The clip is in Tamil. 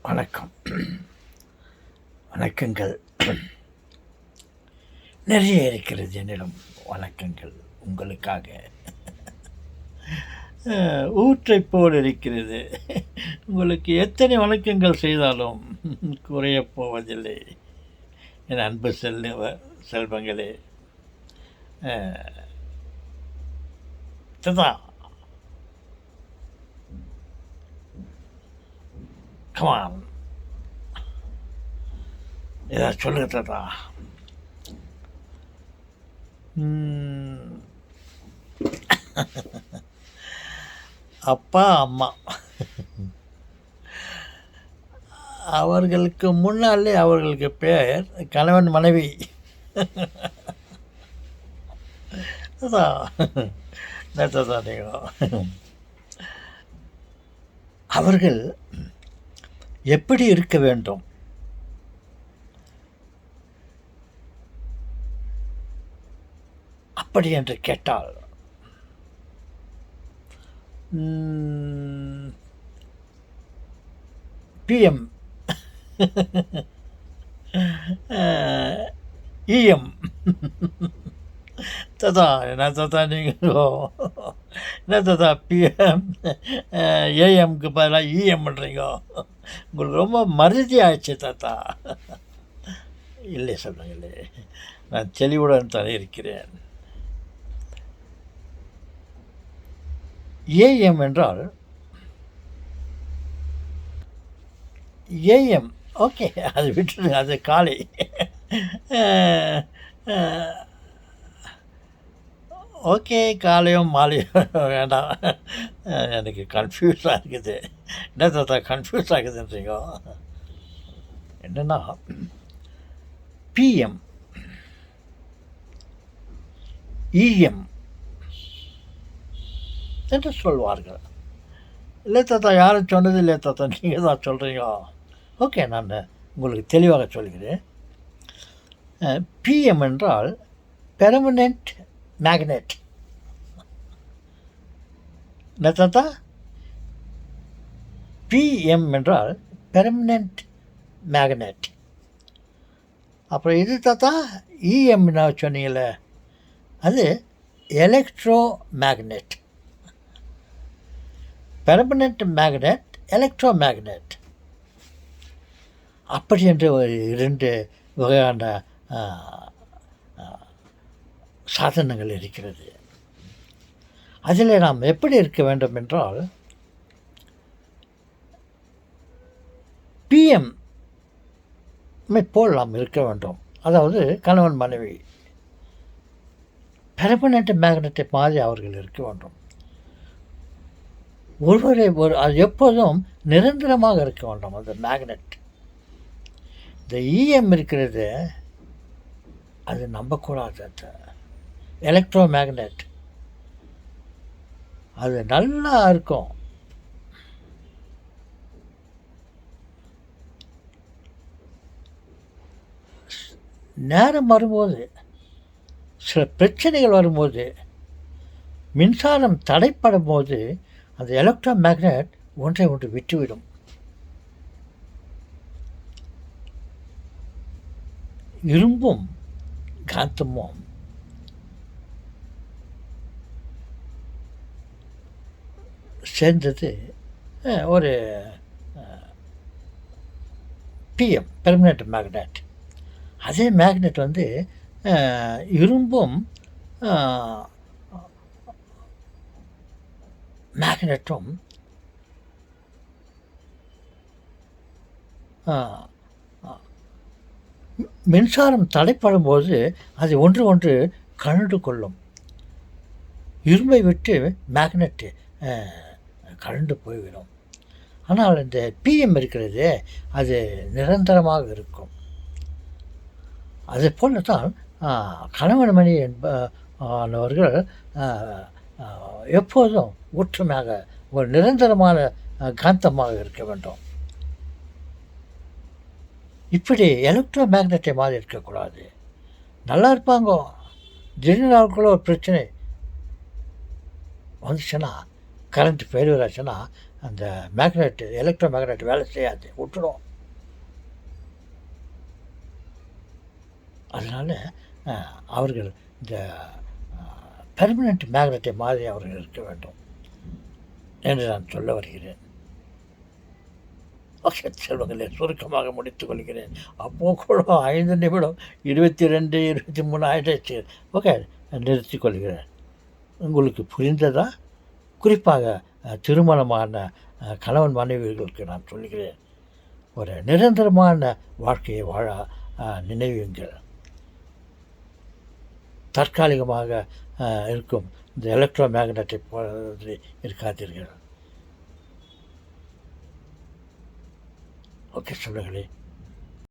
வணக்கம். வணக்கங்கள் நிறைய இருக்கிறது என்னிடம். வணக்கங்கள் உங்களுக்காக ஊற்றைப் போல் இருக்கிறது. உங்களுக்கு எத்தனை வணக்கங்கள் செய்தாலும் குறையப் போவதில்லை என் அன்பு செல்வங்களே. ததா கமான், ஏதாவது சொல்லுங்க தாத்தா. அப்பா அம்மா அவர்களுக்கு முன்னாலே அவர்களுக்கு பேர் கணவன் மனைவி. அவர்கள் எப்படி இருக்க வேண்டும், அப்படி என்று கேட்டால் பிஎம் இஎம் தாத்தா. என்ன தாத்தா நீங்கள் என்ன தாத்தா பிஎம் ஏஎம்க்கு பதிலாக இஎம் பண்ணுறீங்க? உங்களுக்கு ரொம்ப மருதி ஆயிடுச்சு தாத்தா. இல்லை சொல்லுங்களே, நான் தெளிவுடன் தான் இருக்கிறேன். ஏஎம் என்றால் ஏஎம் ஓகே, அது விட்டுரு, அது காலை. ஓகே, காலையும் மாலையும் வேண்டாம், எனக்கு கன்ஃபியூஸாக இருக்குது. என்ன தாத்தா கன்ஃபியூஸ் ஆகுதுன்றீங்க? என்னென்னா பிஎம் இஎம் என்று சொல்வார்கள். இல்லை தாத்தா, யாரும் சொன்னது இல்லை தாத்தா, நீங்கள் தான் சொல்கிறீங்க. ஓகே, நான் உங்களுக்கு தெளிவாக சொல்கிறேன். பிஎம் என்றால் பெர்மனெண்ட் மேக்னெட். என்ன தாத்தா? பிஎம் என்றால் பெர்மனெண்ட் மேக்னெட். அப்புறம் இது தாத்தா இஎம் சொன்னீங்களே, அது electro magnet. Permanent magnet, electro magnet, அப்படி என்று ஒரு 2 வகையான சாதனங்கள் இருக்கிறது. அதில் நாம் எப்படி இருக்க வேண்டும் என்றால், பிஎம் போல் நாம் இருக்க வேண்டும். அதாவது கணவன் மனைவி பெர்மனெண்ட் மேக்னெட்டை மாதிரி அவர்கள் இருக்க வேண்டும். அது எப்போதும் நிரந்தரமாக இருக்க வேண்டும் அந்த மேக்னெட். இந்த இஎம் இருக்கிறது, அது நம்பக்கூடாது. அந்த எலக்ட்ரோ மேக்னெட் அது நல்லா இருக்கும். நேரம் வரும்போது, சில பிரச்சனைகள் வரும்போது, மின்சாரம் தடைப்படும் போது அந்த எலக்ட்ரோ மேக்னெட் ஒன்றை ஒன்று விட்டுவிடும். இரும்பும் காந்தமும் சேர்ந்தது ஒரு பிஎம் பெர்மனெண்ட் மேக்னெட். அதே மேக்னெட் இரும்பும் மேக்னெட்டும் மின்சாரம் தடைப்படும் போது அது ஒன்று கழண்டு கொள்ளும். இரும்பை விட்டு மேக்னெட்டு கழண்டு போய்விடும். ஆனால் இந்த பிஎம் இருக்கிறது, அது நிரந்தரமாக இருக்கும். அது போல தான் கணவன் மணி என்பவர்கள் எப்போதும் ஒற்றுமையாக ஒரு நிரந்தரமான காந்தமாக இருக்க வேண்டும். இப்படி எலக்ட்ரோ மேக்னெட்டை மாதிரி இருக்கக்கூடாது. நல்லா இருப்பாங்க, திடீர்னு நாளுக்குள்ள ஒரு பிரச்சனை வந்துச்சுன்னா கரண்ட் ஃபெயிலியர் ஆச்சுன்னா அந்த மேக்னெட் எலக்ட்ரோ மேக்னெட் வேலை செய்யாது, விட்டுடும். அதனால் அவர்கள் இந்த பெர்மனெண்ட் மேக்னெட்டை மாதிரி அவர்கள் இருக்க வேண்டும் என்று நான் சொல்ல வருகிறேன். ஓகே செல்வங்களே, சுருக்கமாக முடித்துக் கொள்கிறேன். அப்போ கூட 5 நிமிடம் 22, 23 ஆயிடுச்சு. ஓகே, நிறுத்திக் கொள்கிறேன். உங்களுக்கு புரிந்ததா? குறிப்பாக திருமணமான கணவன் மனைவிகளுக்கு நான் சொல்கிறேன், ஒரு நிரந்தரமான வாழ்க்கையை வாழ நினைவுங்கள். தற்காலிகமாக இருக்கும் இந்த எலக்ட்ரோ மேக்னெட்டை போல இருக்காதீர்கள். ஓகே சொல்லுங்களே.